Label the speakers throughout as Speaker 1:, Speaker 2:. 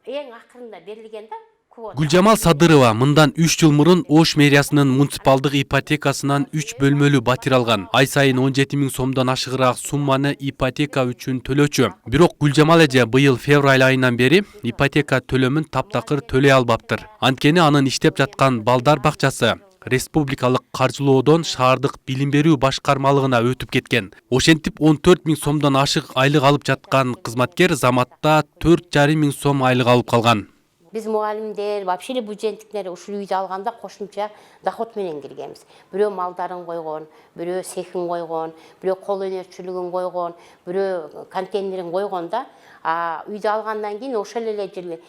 Speaker 1: эң акырында берилген да.
Speaker 2: Гүлжамал Садырова мындан 3 жыл мурун Ош мэриясынын муниципалдык ипотекасынан 3 бөлмөлүү батир алган. Ай сайын 17 000 сомдон ашыгыраак сумманы ипотека үчүн төлөөчү. Бирок Гүлжамал эже быйыл февраль айынан бери ипотека төлөмүн таптакыр төлөй албаптыр. Анткени анын иштеп жаткан балдар бакчасы республикалык каржылоодон шаардык билим берүү башкармалыгына өтүп кеткен. Ошентип 14 000 сомдон ашык айлык алып жаткан кызматкер заматта 4,5 000 сом айлык алып калган.
Speaker 1: Biz muallimler, вообще эле бюджеттиктер ушул үйдү алганда кошумча доход менен киргенбиз. Бирөө малдарын койгон, бирөө сехин койгон, бирөө кол өнөрчүлүгүн койгон, бирөө контейнерин койгон да. Үйдү алгандан кийин ошол эле жерде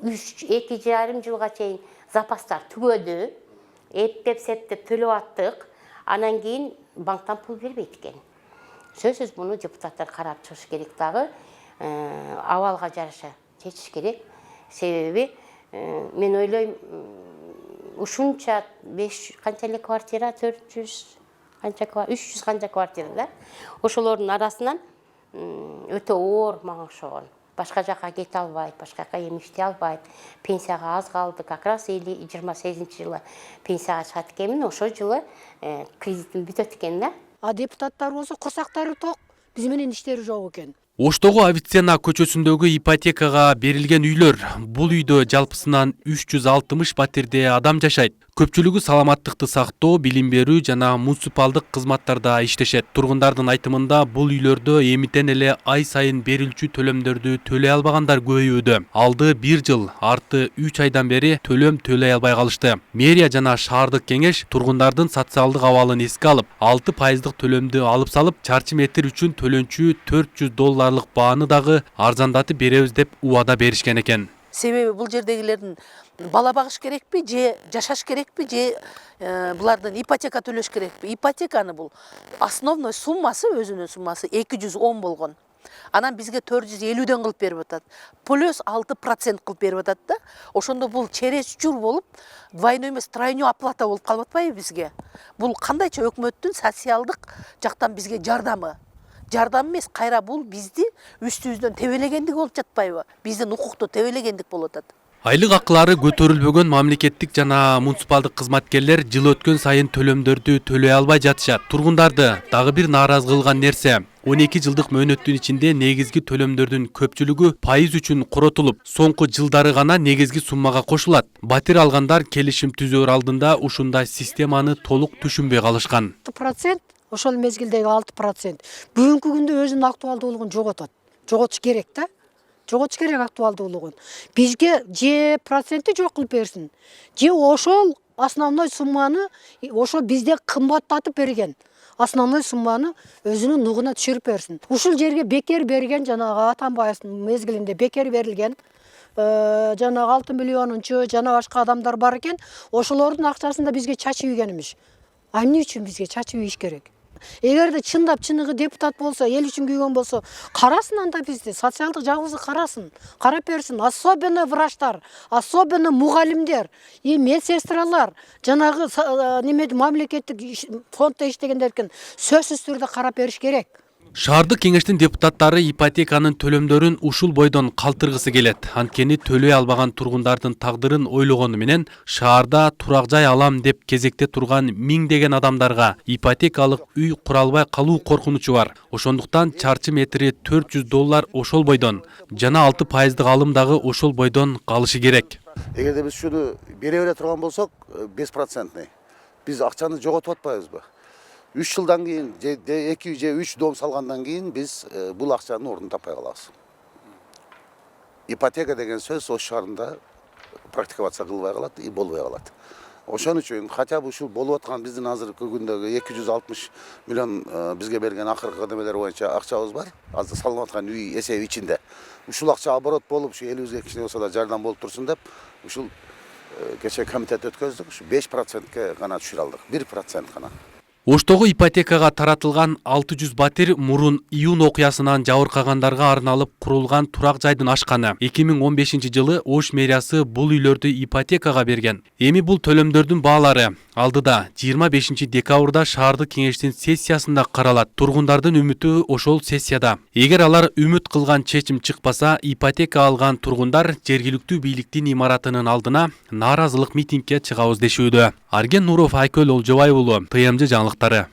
Speaker 1: 2,5 жылга чейин запастар түгөдү. Эптеп септеп төлөп аттык. Анан кийин банктан пул бербейт экен. Сөзсүз муну депутаттар карап чыгыш керек дагы. Абалга жараша чечиш керек. Себеби мен ойлойм ушунча 5 канча эле квартира, 400 канча 300 канча квартира да. Ошолордун арасынан өтө оор мага ошогон. Башка жака кете албайт, башка жака эмиштей албайт. Пенсияга аз калды. Как раз 28-жылы пенсияга чыгат экенмин. Ошол жылы кредитим бүтөт экен да.
Speaker 3: Депутаттар болсо курсактары ток, биз менен иштери жок экен.
Speaker 2: Оштогу Авиценна көчөсүндөгү ипотекага берилген үйлөр. Бул үйдө жалпысынан 360 батирде адам жашайт. Көпчүлүгү саламаттыкты сактоо, билим берүү жана муниципалдык кызматтарда иштешет. Тургундардын айтымында бул үйлөрдө эмитен эле ай сайын берилчү төлөмдөрдү төлөй албагандар көбөйүүдө. Алды 1 жыл, арты 3 айдан бери төлөм төлөй албай калышты. Мэрия жана шаардык кеңеш тургундардын социалдык абалын эске алып, 6% төлөмдү алып салып, чарчы метр үчүн төлөнчү $400 бааны дагы арзандатып беребиз деп убада беришкен экен.
Speaker 4: Себеби бул жердегилердин бала багыш керекпи, же жашаш керекпи, же булардын ипотека төлөш керекпи? Ипотеканы бул основной суммасы, өзүнүн суммасы 210 болгон. Анан бизге 450ден кылып берип атат. Плюс 6% кылып берип атат да. Ошондо бул чересчур болуп, двойной эмес, тройной оплата болуп калып атпайбы бизге? Бул кандайча өкмөттүн социалдык жактан бизге жардамы? Жардам эмес, кайра бул бизди үстүбүздөн тебелегендик болуп жатпайбы? Биздин укукту тебелегендик болуп атат.
Speaker 2: Айлык акылары көтөрүлбөгөн мамлекеттик жана муниципалдык кызматкерлер жыл өткөн сайын төлөмдөрдү төлөй албай жатышат. Тургундарды дагы бир нааразы кылган нерсе 12 жылдык мөөнөттүн ичинде негизги төлөмдөрдүн көпчүлүгү пайыз үчүн коротулуп, соңку жылдары гана негизги суммага кошулат. Батир алгандар келишим түзөөр алдында ушундай системаны толук түшүнбөй калышкан.
Speaker 3: %6% ошол мезгилдеги 6% бүгүнкү күндө өзүнүн актуалдуулугун жоготот. Жоготуш керек да. Жоготуш керек актуалдуулугун. Бизге же проценти жок кылып берсин. Же ошол основной сумманы ошол бизде кымбаттатып берген. Основной сумманы өзүнүн нугуна түшүрүп берсин. Ушул жерге бекер берген, жанагы Атамбаевдин мезгилинде бекер берилген жанагы 6 миллионунчу жана башка адамдар бар экен. Ошолордун акчасын да бизге чачып ийген эмиш. Эмне үчүн бизге чачып ийиш керек? Эгерде чындап чыныгы депутат болсо, эл үчүн күйгөн болсо, карасын анда бизди, социалдык жагыбызды карасын, карап берсин. Особенно врачтар, особенно мугалимдер, медсестралар, жанагы немеде мамлекеттик фонддо иштегендер экен, сөзсүз түрдө карап бериш керек.
Speaker 2: Шаардык кеңештин депутаттары ипотеканын төлөмдөрүн ушул бойдон калтыргысы келет. Анткени төлөй албаган тургундардын тагдырын ойлогону менен шаарда турак жай алам деп кезекте турган миңдеген адамдарга ипотекалык үй кура албай калуу коркунучу бар. Ошондуктан чарчы метри $400 ошол бойдон жана 6% алым дагы ошол бойдон калышы керек.
Speaker 5: Эгерде биз ушуну бере бере турган болсок, 5%. Биз акчаны жоготуп атпайбызбы? 3 жылдан кийин, 2 же 3 дом салгандан кийин биз бул акчанын ордун таппай калабыз. Ипотека деген сөз Ош шаарында практиковаться кылбай калат и болбой калат. Ошон үчүн хотя бы ушул болуп аткан биздин азыркы күндөгү 260 миллион бизге берген акыркы кадемелер боюнча акчабыз бар. Азыр салынып аткан үй эсеби ичинде. Ушул акча оборот болуп, ушу элибизге кичине болсо да жардам болуп турсун деп, ушул кече комитет өткөздүк, ушу 5%ке гана түшүрө алдык. 1% гана.
Speaker 2: Оштогу ипотекага таратылган 600 батир мурун июнь окуясынан жабыркагандарга арналып курулган турак жайдын ашканы. 2015 жылы Ош мэриясы бул үйлөрдү ипотекага берген. Эми бул төлөмдөрдүн баалары алдыда 25 декабрда шаардык кеңештин сессиясында каралат. Тургундардын үмүтү ошол сессияда. Эгер алар үмүт кылган чечим чыкпаса, ипотека алган тургундар жергиликтүү бийликтин имаратынын алдына нааразылык митингге чыгабыз дешүүдө. Арген Нуров, Айкөл Олжобай уулу, ТМЖ жаңылыктары.